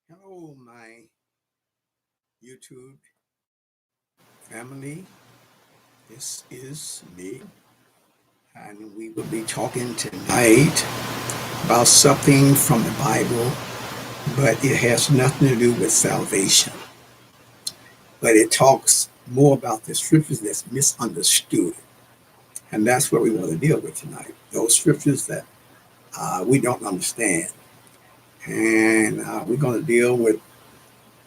Hello, my YouTube family. This is me, and we will be talking tonight about something from the Bible, but it has nothing to do with salvation. But it talks more about the scriptures that's misunderstood, and that's what we want to deal with tonight. Those scriptures that we don't understand, and we're going to deal with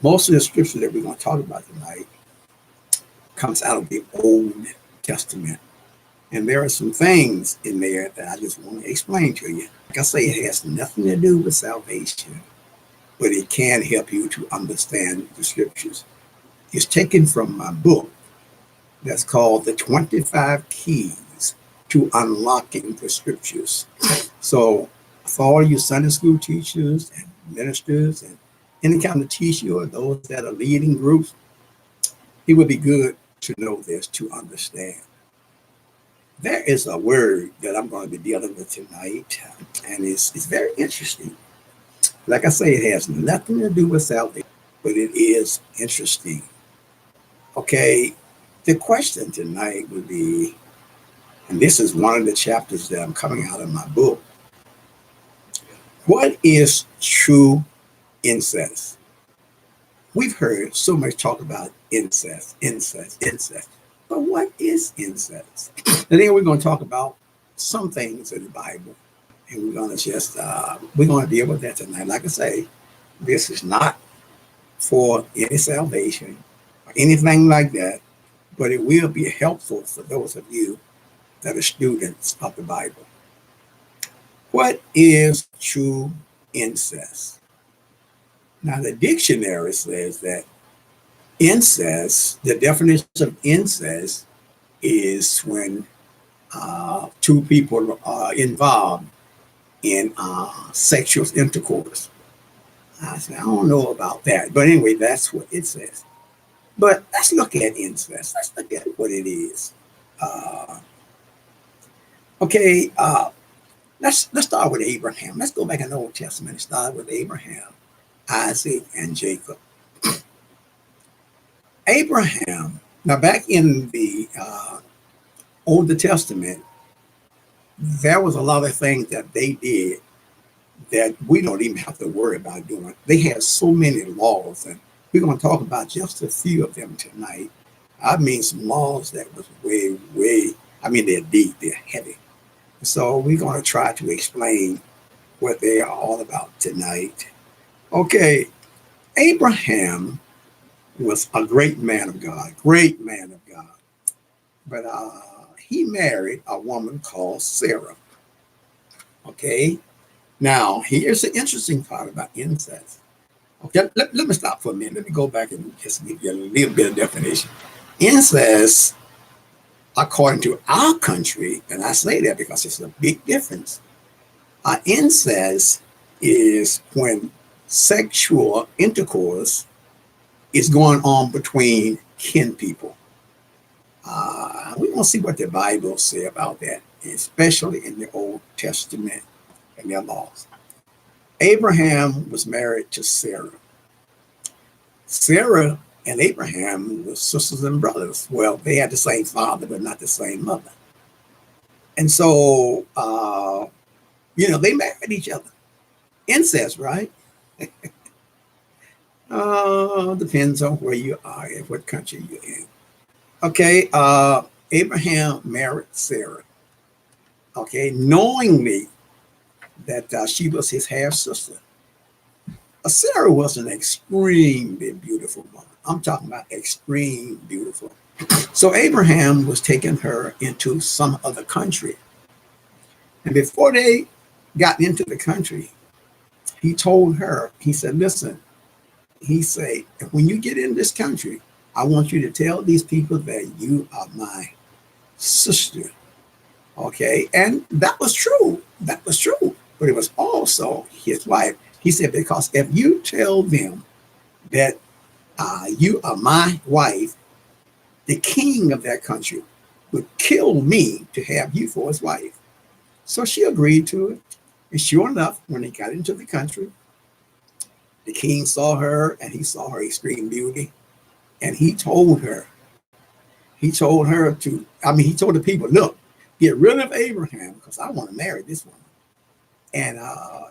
most of the scripture that we're going to talk about tonight comes out of the Old Testament. And there are some things in there that I just want to explain to you. Like I say, it has nothing to do with salvation, but it can help you to understand the scriptures. It's taken from my book that's called The 25 Keys to Unlocking the Scriptures. So, for all you Sunday school teachers and ministers and any kind of teacher or those that are leading groups, it would be good to know this to understand. There is a word that I'm going to be dealing with tonight, and it's very interesting. Like I say, it has nothing to do with salvation, but it is interesting. Okay, the question tonight would be, and this is one of the chapters that I'm coming out of my book, what is true incest? We've heard so much talk about incest, incest, incest. But what is incest? And then we're going to talk about some things in the Bible. And we're going to we're going to deal with that tonight. Like I say, this is not for any salvation or anything like that, but it will be helpful for those of you that are students of the Bible. What is true incest? Now, the dictionary says that incest, the definition of incest is when two people are involved in sexual intercourse. I said, I don't know about that. But anyway, that's what it says. But let's look at incest. Let's look at what it is. Uh, okay, let's start with Abraham. Let's go back in the Old Testament and start with Abraham, Isaac, and Jacob. Abraham, now back in the Old Testament, there was a lot of things that they did that we don't even have to worry about doing. They had so many laws, and we're going to talk about just a few of them tonight. I mean, some laws that was way, I mean, they're deep, they're heavy. So we're going to try to explain what they are all about tonight. Okay, Abraham was a great man of God, great man of God. But he married a woman called Sarah. Okay, now here's the interesting part about incest. Okay, let me stop for a minute. Let me go back and just give you a little bit of definition. Incest, according to our country, and I say that because it's a big difference. Incest is when sexual intercourse is going on between kin people. We're going to see what the Bible say about that, especially in the Old Testament and their laws. Abraham was married to Sarah. Sarah and Abraham were sisters and brothers. Well, they had the same father, but not the same mother. And so, they married each other. Incest, right? Depends on where you are and what country you're in. Okay, Abraham married Sarah. Okay, knowingly that she was his half sister. Sarah was an extremely beautiful woman. I'm talking about extreme beautiful. So Abraham was taking her into some other country. And before they got into the country, he told her, he said, listen, he said, when you get in this country, I want you to tell these people that you are my sister. Okay. And that was true. That was true. But it was also his wife. He said, because if you tell them that you are my wife, the king of that country would kill me to have you for his wife. So she agreed to it. And sure enough, when they got into the country, The king saw her, and he saw her extreme beauty, and he told the people, look, get rid of Abraham because I want to marry this woman.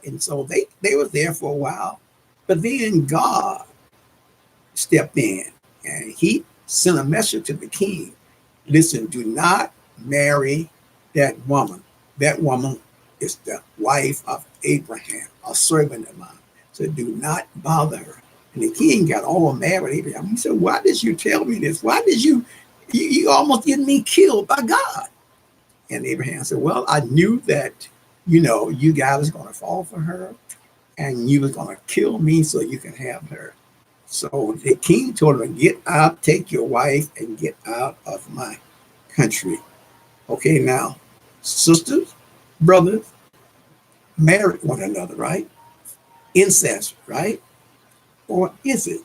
And so they were there for a while, but then God stepped in and he sent a message to the king. Listen, do not marry that woman. That woman is the wife of Abraham, a servant of mine. So do not bother her. And the king got all mad with Abraham. He said, why did you tell me this? Why did you almost get me killed by God? And Abraham said, well, I knew that, you guys was going to fall for her and you was going to kill me so you can have her. So the king told him, get out, take your wife and get out of my country. Okay, now, sisters, brothers, marry one another, right? Incest, right? Or is it?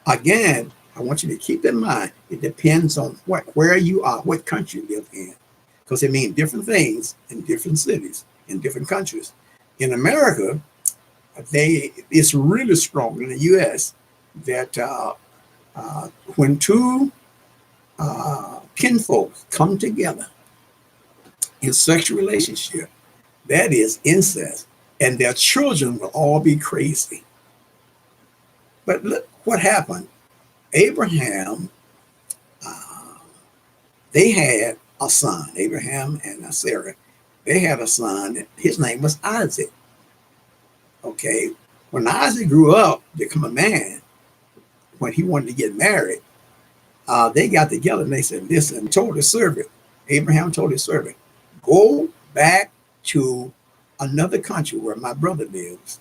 Again, I want you to keep in mind, it depends on where you are, what country you live in, because it means different things in different cities, in different countries. In America, it's really strong in the U.S. that when two kinfolk come together in sexual relationship, that is incest, and their children will all be crazy. But look what happened. Abraham, they had a son, Abraham and Sarah. They had a son, his name was Isaac. Okay, when Isaac grew up to become a man, when he wanted to get married, they got together and they said, listen, told his servant, Abraham told his servant, go back to another country where my brother lives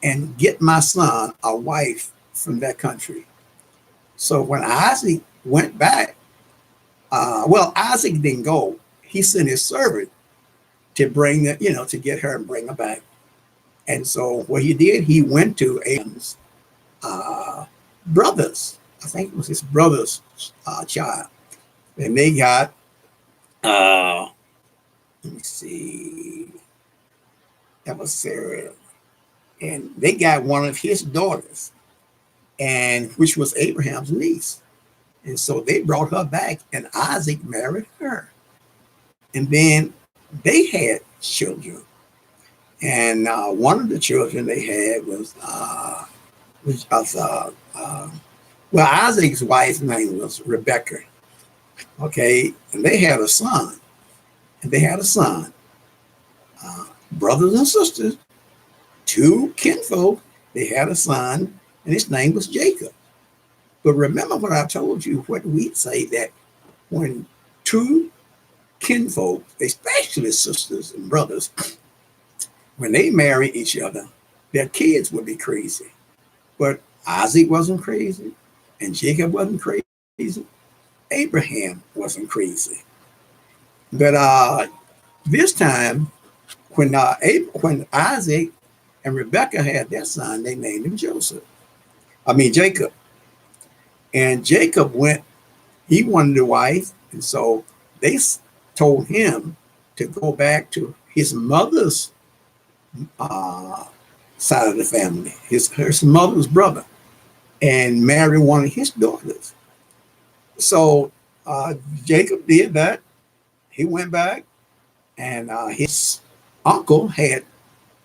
and get my son a wife from that country. So when Isaac went back, Isaac didn't go. He sent his servant to bring to get her and bring her back. And so what he did, he went to Abraham's brothers. I think it was his brother's child. And they got, let me see, that was Sarah. And they got one of his daughters, and which was Abraham's niece. And so they brought her back, and Isaac married her. And then they had children. And one of the children they had was Isaac's wife's name was Rebecca. Okay, and they had a son. Brothers and sisters, two kinfolk, they had a son, and his name was Jacob. But remember what I told you, what we say, that when two kinfolk, especially sisters and brothers, when they marry each other, their kids would be crazy. But Isaac wasn't crazy, and Jacob wasn't crazy. Abraham wasn't crazy. But this time, when Isaac and Rebecca had their son, they named him Jacob. And Jacob he wanted a wife, and so they told him to go back to his mother's side of the family, his mother's brother, and marry one of his daughters. So Jacob did that. He went back, and his uncle had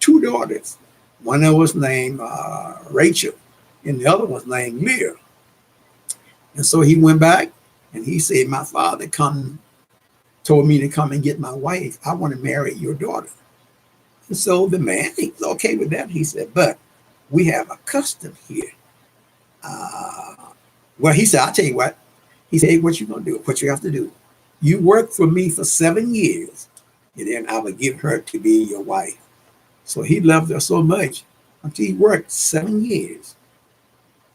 two daughters. One of them was named Rachel, and the other was named Leah. And so he went back, and he said, my father told me to come and get my wife. I want to marry your daughter. And so the man, he was okay with that. He said, but we have a custom here. He said, I'll tell you what. He said, hey, what you going to do? What you have to do? You work for me for 7 years, and then I will give her to be your wife. So he loved her so much until he worked 7 years.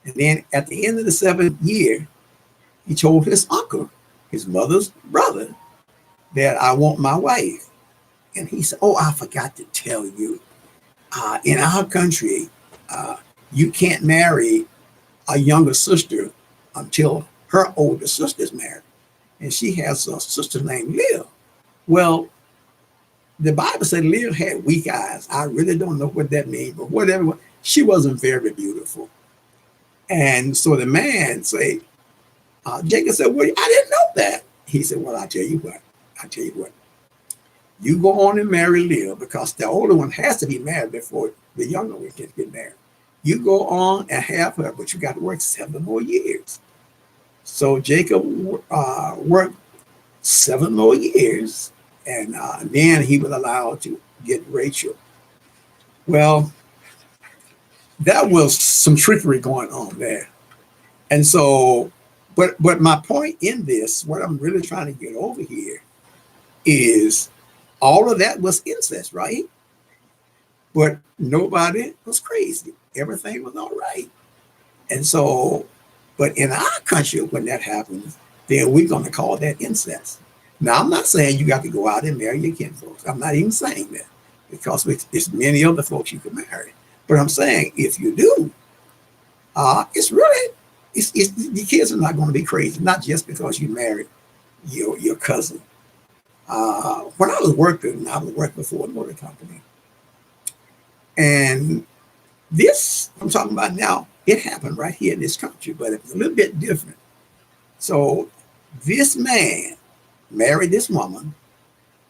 And then at the end of the 7th year, he told his uncle, his mother's brother, that I want my wife. And he said, oh, I forgot to tell you, in our country, you can't marry a younger sister until her older sister's married. And she has a sister named Leah. Well, the Bible said Leah had weak eyes. I really don't know what that means, but whatever. she wasn't very beautiful. And so the man say, Jacob said, well, I didn't know that. He said, well, I tell you what, you go on and marry Leah because the older one has to be married before the younger one can get married. You go on and have her, but you got to work 7 more years. So Jacob worked 7 more years, and then he was allowed to get Rachel. Well, that was some trickery going on there. And so, but my point in this, what I'm really trying to get over here is all of that was incest, right? But nobody was crazy. Everything was all right. And so, but in our country, when that happens, then we're going to call that incest. Now, I'm not saying you got to go out and marry your kinfolks. I'm not even saying that because there's many other folks you can marry. But I'm saying if you do, it's really, the kids are not going to be crazy, not just because you married your cousin. When I was working for a motor company. And this, I'm talking about now, it happened right here in this country, but it was a little bit different. So this man married this woman,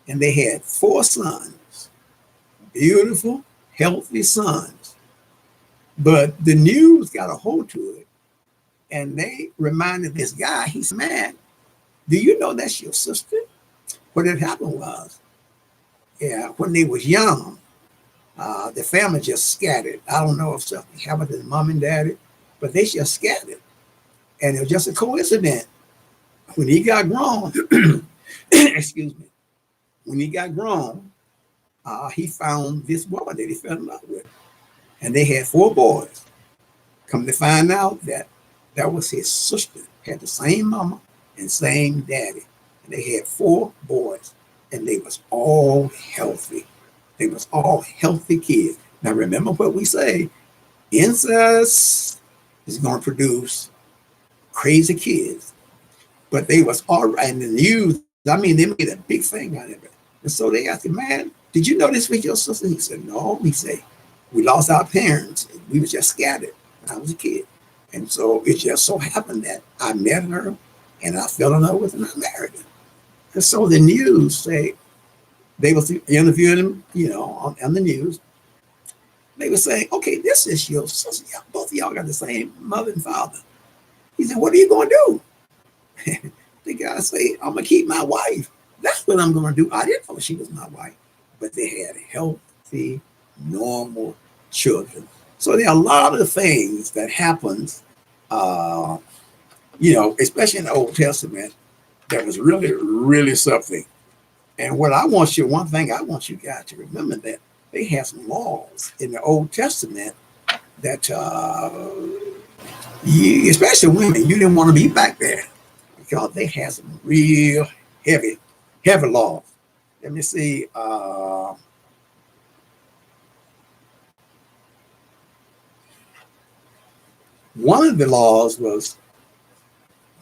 and they had 4 sons, beautiful, healthy sons. But the news got a hold to it, and they reminded this guy, he said, man, do you know that's your sister? What had happened was, when they was young, the family just scattered. I don't know if something happened to the mom and daddy, but they just scattered. And it was just a coincidence. When he got grown, excuse me, when he got grown, he found this woman that he fell in love with. And they had 4 boys. Come to find out that that was his sister, had the same mama and same daddy. And they had 4 boys, and they was all healthy. They was all healthy kids. Now remember what we say, incest is going to produce crazy kids. But they was all right in the news. I mean, they made a big thing out of it. And so they asked him, man, did you know this was your sister? He said, no. He said, we lost our parents. We was just scattered when I was a kid. And so it just so happened that I met her and I fell in love with her and I married her. And so the news say, they was interviewing him, on the news. They were saying, okay, this is your sister. Both of y'all got the same mother and father. He said, what are you going to do? The guy say, I'm going to keep my wife. That's what I'm going to do. I didn't know she was my wife. But they had healthy, normal children. So there are a lot of things that happens, especially in the Old Testament, that was really, really something. And one thing I want you guys to remember that they have some laws in the Old Testament that, especially women, you didn't want to be back there because they had some real heavy laws. Let me see. One of the laws was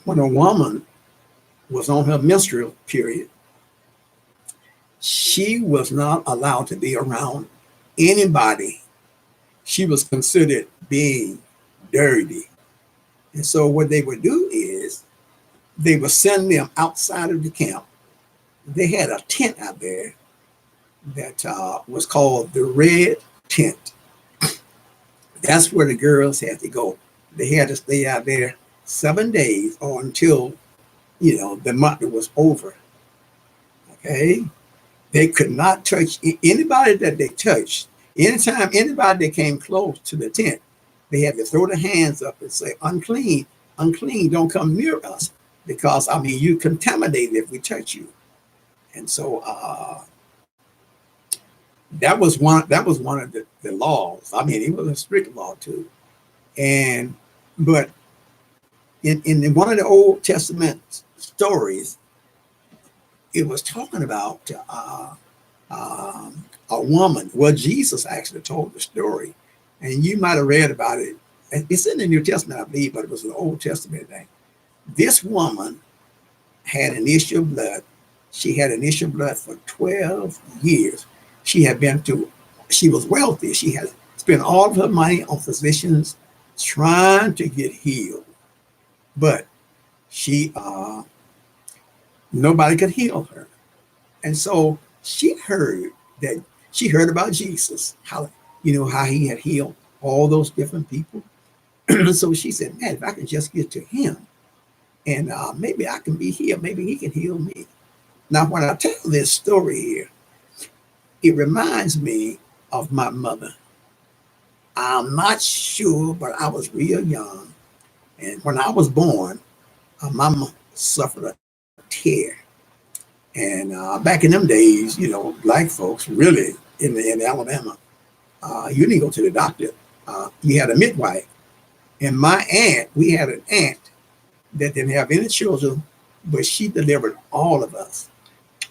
when a woman was on her menstrual period, she was not allowed to be around anybody. She was considered being dirty. And so what they would do is they would send them outside of the camp. They had a tent out there that was called the Red Tent. That's where the girls had to go. They had to stay out there 7 days or until, the month was over. Okay? They could not touch anybody that they touched. Anytime anybody that came close to the tent, they had to throw their hands up and say, unclean, unclean, don't come near us. Because, you contaminated if we touch you. And so that was one of the laws. It was a strict law too. But in one of the Old Testament stories, it was talking about a woman. Well, Jesus actually told the story, and you might have read about it. It's in the New Testament, I believe, but it was an Old Testament thing. This woman had an issue of blood. She had an issue of blood for 12 years. She was wealthy. She had spent all of her money on physicians trying to get healed, but she nobody could heal her. And so that she heard about Jesus, how how he had healed all those different people. So she said, "Man, if I can just get to him, and maybe I can be healed. Maybe he can heal me." Now, when I tell this story here, it reminds me of my mother. I'm not sure, but I was real young, and when I was born, my mama suffered a tear. And back in them days, black folks really in Alabama, you didn't go to the doctor. You had a midwife. And my aunt, we had an aunt that didn't have any children, but she delivered all of us.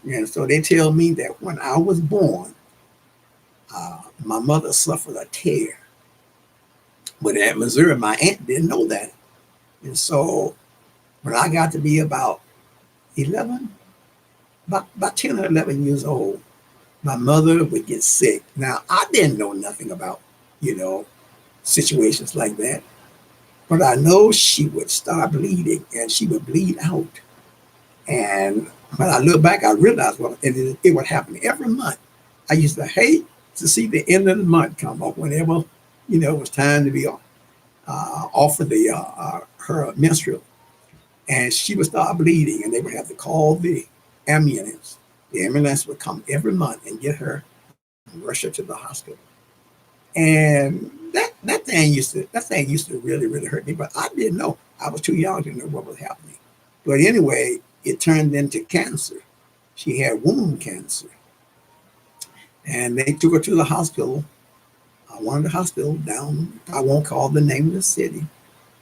And so they tell me that when I was born, my mother suffered a tear. But at Missouri, my aunt didn't know that. And so when I got to be about 11, about 10 or 11 years old, my mother would get sick. Now, I didn't know nothing about, you know, situations like that. But I know she would start bleeding and she would bleed out. And when I look back, I realized it would happen every month. I used to hate to see the end of the month come up whenever, it was time to be off of her menstrual. And she would start bleeding and they would have to call the ambulance. The ambulance would come every month and get her and rush her to the hospital. And that thing used to really, really hurt me, but I didn't know. I was too young to know what was happening. But anyway, it turned into cancer. She had womb cancer. And they took her to the hospital, one of the hospitals down, I won't call the name of the city,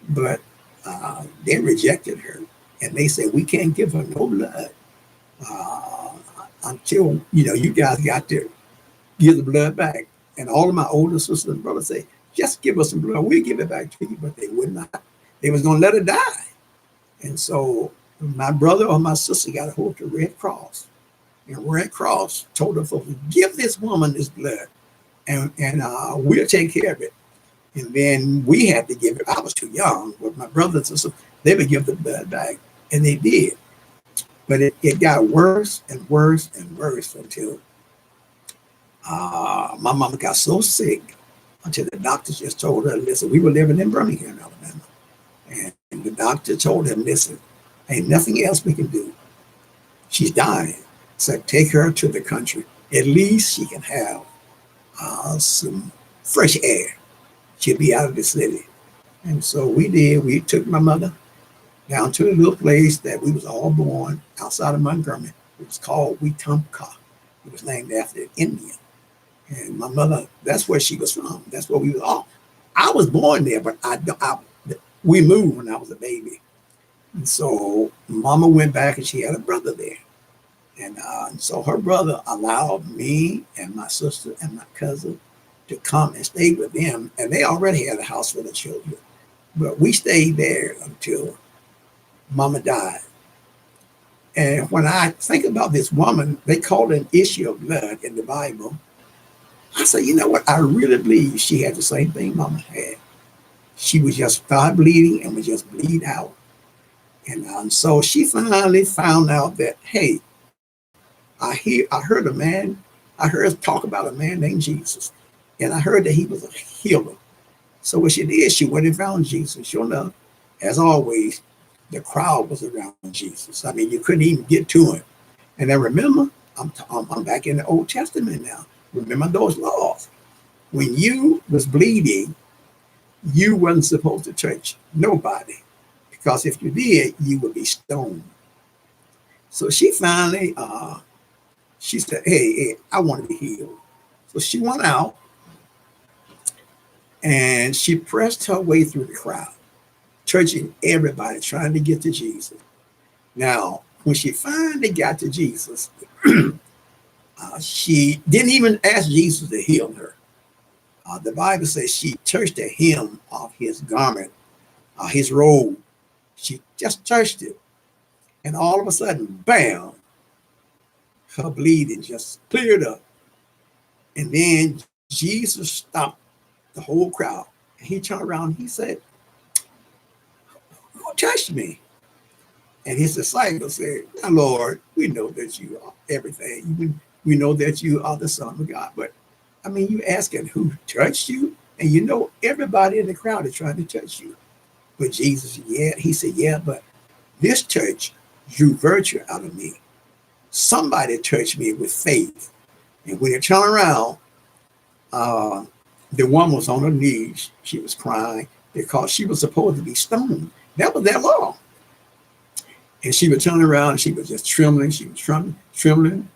but they rejected her. And they said, we can't give her no blood uh, until, you guys got to give the blood back. And all of my older sisters and brothers say, just give us some blood. We'll give it back to you. But they would not. They was going to let her die. And so my brother or my sister got a hold of the Red Cross. And Red Cross told the folks, give this woman this blood and we'll take care of it. And then we had to give it. I was too young, but my brothers and sisters, they would give the blood back. And they did. But it got worse and worse and worse until my mama got so sick until the doctor just told her, listen, we were living in Birmingham, Alabama. And the doctor told him, listen, ain't nothing else we can do. She's dying. So take her to the country. At least she can have some fresh air. She'll be out of the city. And so we did. We took my mother down to a little place that we was all born outside of Montgomery. It was called Wetumpka. It was named after an Indian. And my mother, that's where she was from. That's where we were all. I was born there, but we moved when I was a baby. And so mama went back and she had a brother there. And so her brother allowed me and my sister and my cousin to come and stay with them. And they already had a house for the children. But we stayed there until mama died. And when I think about this woman, they call it an issue of blood in the Bible. I said, you know what? I really believe she had the same thing mama had. She would just start bleeding and would just bleed out. And so she finally found out that, hey, I heard talk about a man named Jesus. And I heard that he was a healer. So what she did, she went and found Jesus. Sure enough, as always, the crowd was around Jesus. I mean, you couldn't even get to him. And I remember, I'm back in the Old Testament now. Remember those laws. When you was bleeding, you wasn't supposed to touch nobody. Because if you did, you would be stoned. So she finally, she said, hey, I want to be healed. So she went out and she pressed her way through the crowd, touching everybody, trying to get to Jesus. Now, when she finally got to Jesus, she didn't even ask Jesus to heal her. The Bible says she touched the hem of his garment, his robe. She just touched it. And all of a sudden, bam, her bleeding just cleared up. And then Jesus stopped the whole crowd. And he turned around and he said, who touched me? And his disciples said, "My Lord, we know that you are everything. We know that you are the Son of God. But I mean, you asking who touched you? And you know everybody in the crowd is trying to touch you." But Jesus, yeah, he said, "Yeah, but this touch drew virtue out of me. Somebody touched me with faith." And when they turned around, uh, the woman was on her knees. She was crying because she was supposed to be stoned. That was their law. And she would turn around and she was just trembling. She was trembling.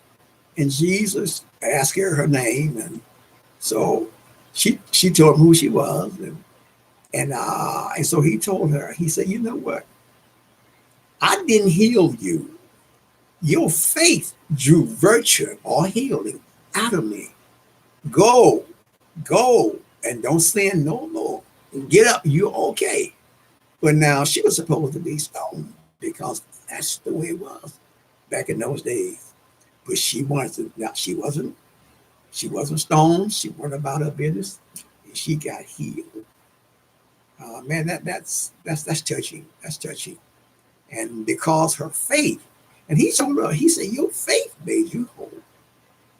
And Jesus asked her name. And so she told him who she was. And so he told her, he said, "You know what? I didn't heal you. Your faith drew virtue or healing out of me. Go, go, and don't sin no more. Get up, you're okay." But now she was supposed to be stoned because that's the way it was back in those days. But she wasn't. Now she wasn't. She wasn't stoned. She went about her business, and she got healed. Man, that's touching. That's touching. And because her faith, and he told her, he said, "Your faith made you whole."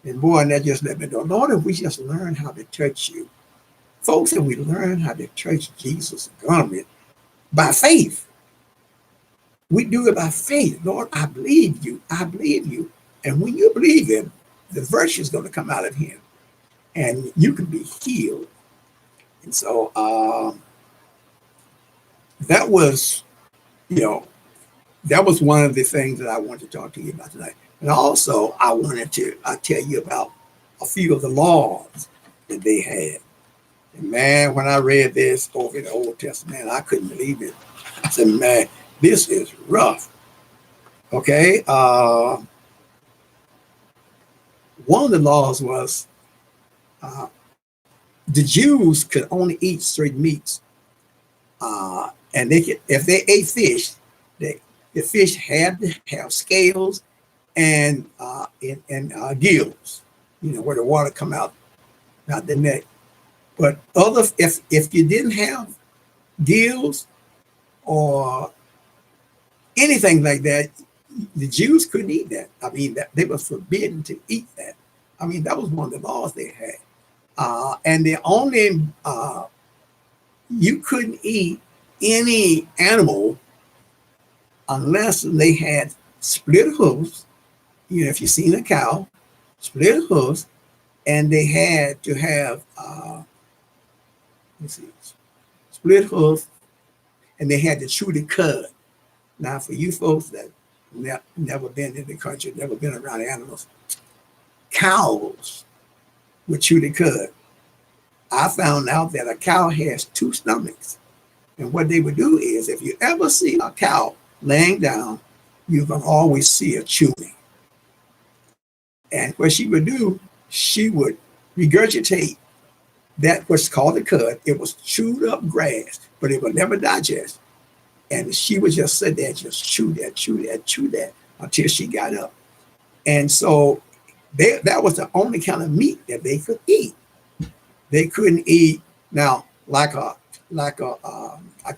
And boy, and that just let me know, Lord, if we just learn how to touch you, folks, if we learn how to touch Jesus' garment by faith, we do it by faith. Lord, I believe you. I believe you. And when you believe him, the virtue is going to come out of him, and you can be healed. And so that was, you know, that was one of the things that I wanted to talk to you about tonight. And also, I wanted to tell you about a few of the laws that they had. And man, when I read this over in the Old Testament, I couldn't believe it. I said, man, this is rough. Okay. One of the laws was uh, the Jews could only eat certain meats. And they could, if they ate fish, the fish had to have scales and gills, where the water come out the neck. But if you didn't have gills or anything like that, the Jews couldn't eat that. I mean, that they were forbidden to eat that. I mean, that was one of the laws they had. And the only you couldn't eat any animal unless they had split hooves. If you seen a cow, split hooves, and they had to have let's see, split hooves, and they had to chew the cud. Now, for you folks that never been in the country, never been around animals, cows would chew the cud. I found out that a cow has two stomachs. And what they would do is, if you ever see a cow laying down, you can always see her chewing. And what she would do, she would regurgitate that what's called the cud. It was chewed up grass, but it would never digest. And she would just sit there, just chew that, chew that, chew that until she got up. And so that was the only kind of meat that they could eat. They couldn't eat now like a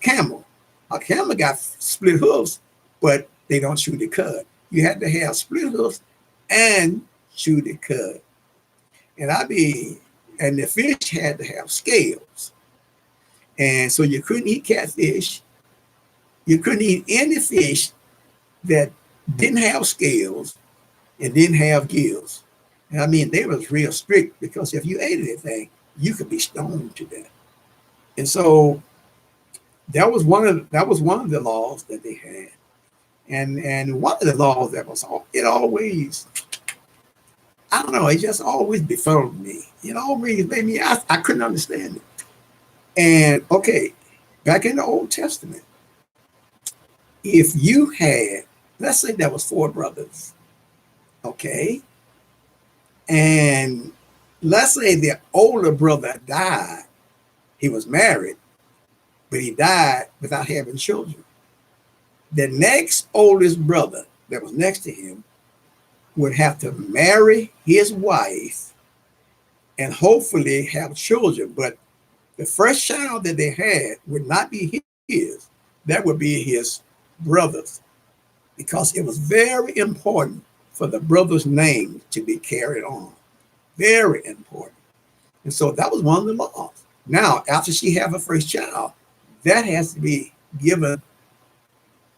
camel. A camel got split hooves, but they don't chew the cud. You had to have split hooves and chew the cud. And the fish had to have scales. And so you couldn't eat catfish. You couldn't eat any fish that didn't have scales and didn't have gills. And I mean, they was real strict, because if you ate anything, you could be stoned to death. And so that was one of the laws that they had. And one of the laws that was, it always, I don't know, it just always befuddled me. It always made me, I couldn't understand it. And okay, back in the Old Testament, if you had, let's say there was 4 brothers, okay, and let's say the older brother died, he was married, but he died without having children. The next oldest brother that was next to him would have to marry his wife and hopefully have children. But The first child that they had would not be his, that would be his brother's, because it was very important for the brother's name to be carried on. Very important. And so that was one of the laws. Now, after she had her first child, that has to be given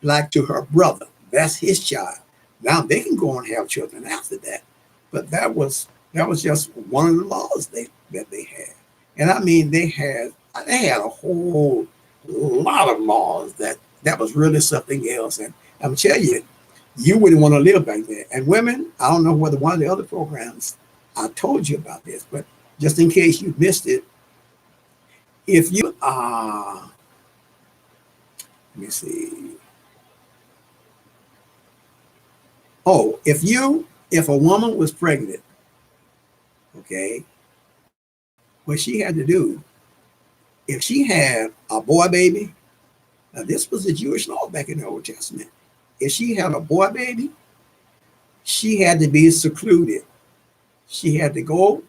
like to her brother. That's his child. Now they can go and have children after that. But that was just one of the laws that they had. And I mean they had a whole lot of laws that was really something else. And I'm telling you, you wouldn't want to live back there. And women, I don't know whether one of the other programs I told you about this, but just in case you missed it, if you let me see. Oh, if a woman was pregnant, okay, what she had to do, if she had a boy baby, now this was a Jewish law back in the Old Testament. If she had a boy baby, she had to be secluded. She had to go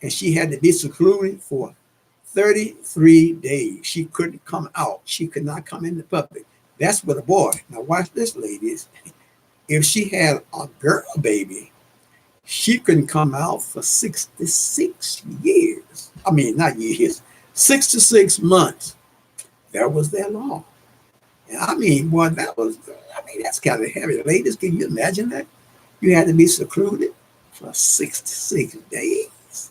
and she had to be secluded for 33 days. She couldn't come out. She could not come in the public. That's with a boy. Now watch this, ladies. If she had a girl baby, she couldn't come out for 66 years. I mean, not years, 66 months. That was their law. And I mean, boy, that's kind of heavy. Ladies, can you imagine that? You had to be secluded for 66 days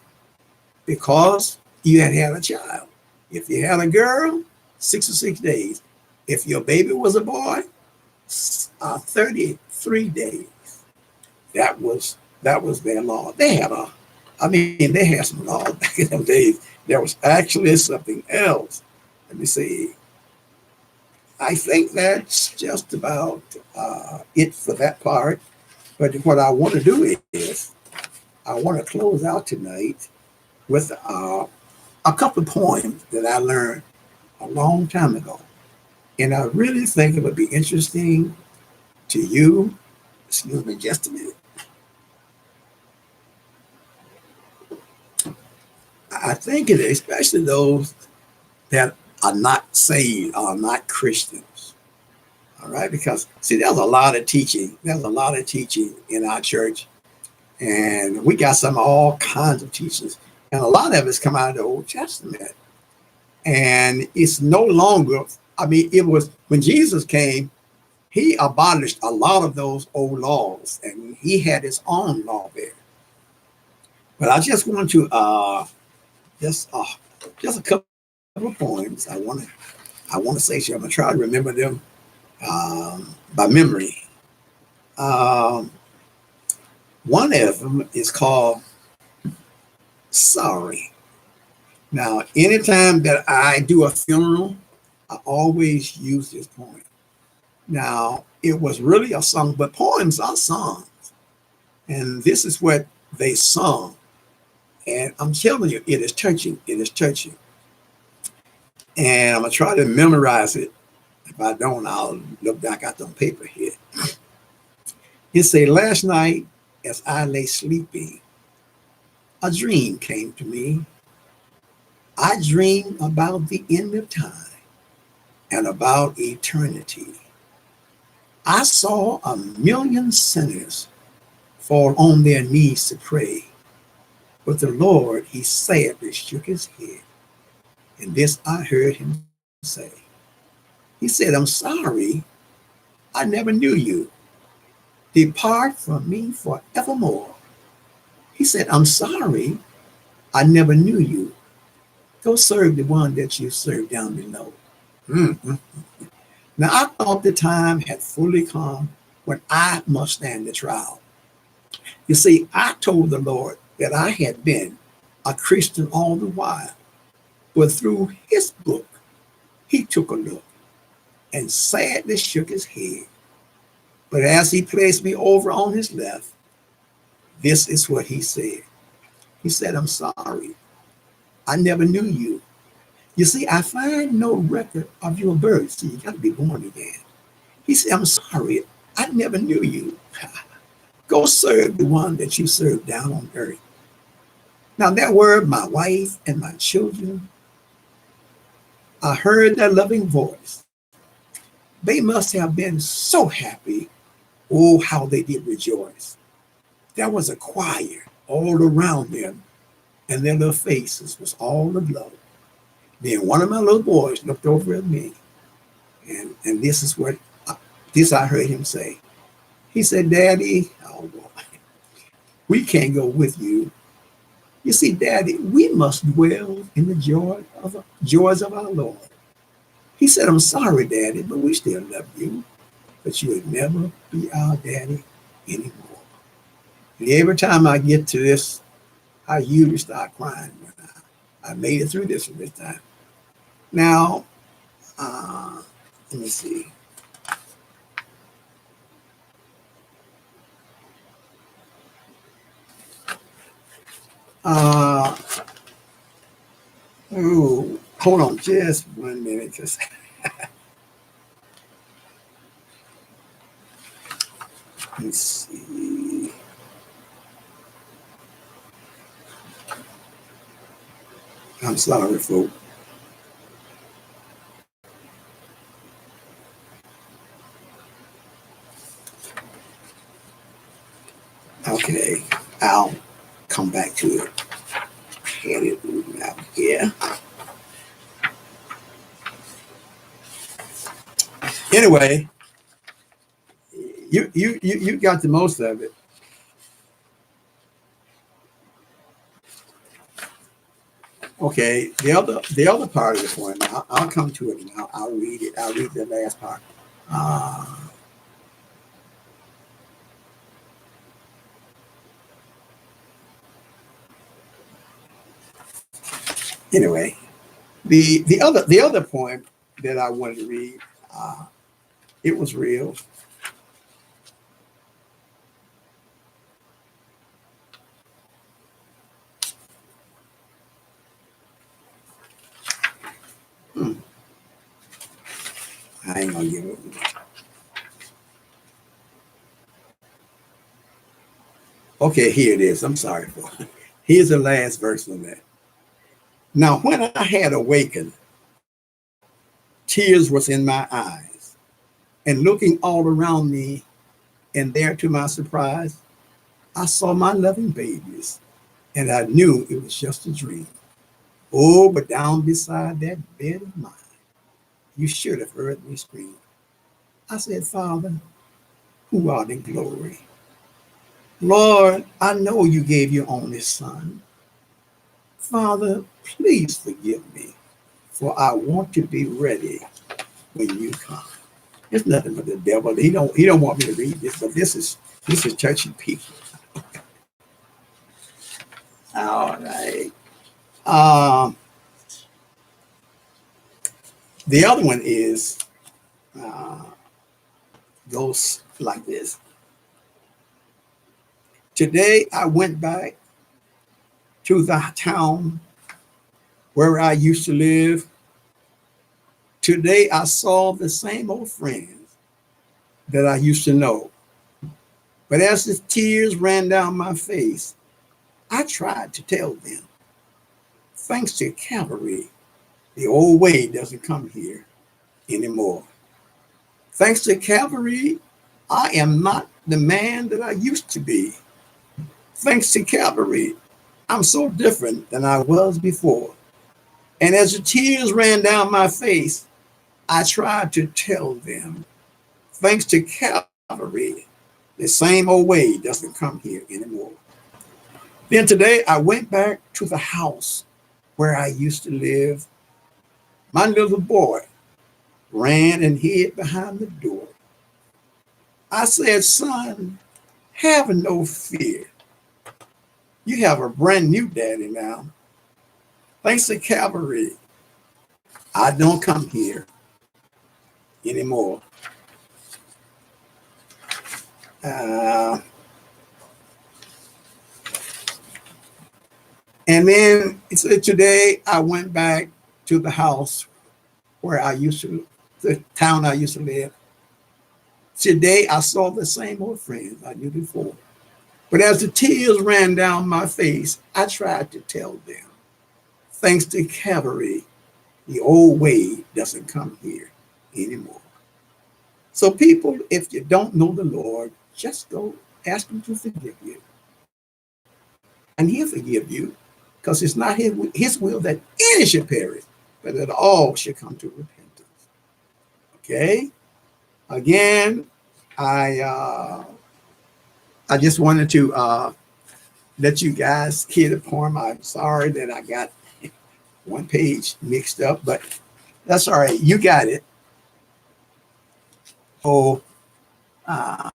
because you had a child. If you had a girl, 66 days. If your baby was a boy, 33 days. That was their law. They had some laws back in those days. There was actually something else. Let me see. I think that's just about it for that part. But what I want to do is I want to close out tonight with a couple of poems that I learned a long time ago. And I really think it would be interesting to you. Excuse me just a minute. I think it, especially those that are not saved, are not Christians. All right, because see, there's a lot of teaching. There's a lot of teaching in our church, and we got some all kinds of teachings, and a lot of it's come out of the Old Testament, and it's no longer. I mean, it was when Jesus came, he abolished a lot of those old laws, and he had his own law there. But I just want to just a couple of poems I want to say. So I'm gonna try to remember them by memory. Um, One of them is called "Sorry." Now, anytime that I do a funeral, I always use this poem. Now, it was really a song, but poems are songs, and this is what they sung. And I'm telling you, it is touching. It is touching. And I'm gonna try to memorize it. If I don't, I'll look back at the paper here. It say, last night as I lay sleeping, a dream came to me. I dreamed about the end of time and about eternity. I saw a million sinners fall on their knees to pray. But the Lord, he sadly shook his head. And this I heard him say. He said, I'm sorry, I never knew you. Depart from me forevermore. He said, I'm sorry, I never knew you. Go serve the one that you serve down below. Mhm. Now I thought the time had fully come when I must stand the trial. You see, I told the Lord that I had been a Christian all the while, but through his book, he took a look and sadly shook his head. But as he placed me over on his left, this is what he said. He said, I'm sorry. I never knew you. You see, I find no record of your birth. So you got to be born again. He said, I'm sorry. I never knew you. Go serve the one that you served down on earth. Now, that word, my wife and my children, I heard their loving voice. They must have been so happy. Oh, how they did rejoice. There was a choir all around them, and their little faces was all aglow. Then one of my little boys looked over at me, and this is what this I heard him say. He said, "Daddy, oh boy, we can't go with you. You see, Daddy, we must dwell in the joys of our Lord." He said, "I'm sorry, Daddy, but we still love you, but you would never be our daddy anymore." And every time I get to this, I usually start crying when I made it through this time. Now, let me see. Uh, oh, hold on just 1 minute. Cause let's see. I'm sorry, folks. Okay, I'll come back to it. Get it out here. Anyway, you got the most of it. Okay, the other part of the poem. I'll come to it and I'll read it. I'll read the last part. Uh, anyway, the other poem that I wanted to read. It was real. Hmm, I ain't gonna give it. Okay, here it is. I'm sorry for it. Here's the last verse of that. Now, when I had awakened, tears was in my eyes, and looking all around me, and there to my surprise, I saw my loving babies, and I knew it was just a dream. Oh, but down beside that bed of mine, you should have heard me scream. I said, Father, who art in glory, Lord, I know you gave your only son. Father, please forgive me, for I want to be ready when you come. It's nothing but the devil. He don't want me to read this, but this is churchy people. All right. Um, the other one is uh, goes like this. Today I went back to the town where I used to live. Today I saw the same old friends that I used to know. But as the tears ran down my face, I tried to tell them, thanks to Calvary, the old way doesn't come here anymore. Thanks to Calvary, I am not the man that I used to be. Thanks to Calvary, I'm so different than I was before. And as the tears ran down my face, I tried to tell them, thanks to Calvary, the same old way doesn't come here anymore. Then today I went back to the house where I used to live. My little boy ran and hid behind the door. I said, son, have no fear. You have a brand new daddy now. Thanks to Calvary, I don't come here anymore. Uh, and then it said, today I went back to the house where I used to, the town I used to live. Today I saw the same old friends I knew before. But as the tears ran down my face, I tried to tell them, thanks to Calvary, The old way doesn't come here anymore. So, people, if you don't know the Lord, just go ask Him to forgive you. And He'll forgive you because it's not his will that any should perish, but that all should come to repentance. Okay? Again, I just wanted to let you guys hear the poem. I'm sorry that I got one page mixed up, but that's all right. You got it. Oh, uh,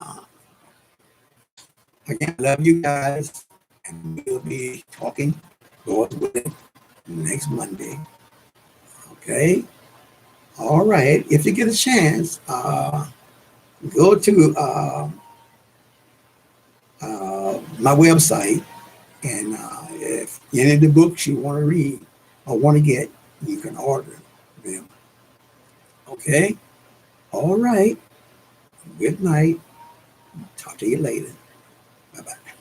again, love you guys, and we'll be talking, Lord willing, next Monday. Okay. All right. If you get a chance, go to my website, and if any of the books you want to read or want to get, you can order them. Okay. All right. Good night. Talk to you later. Bye bye.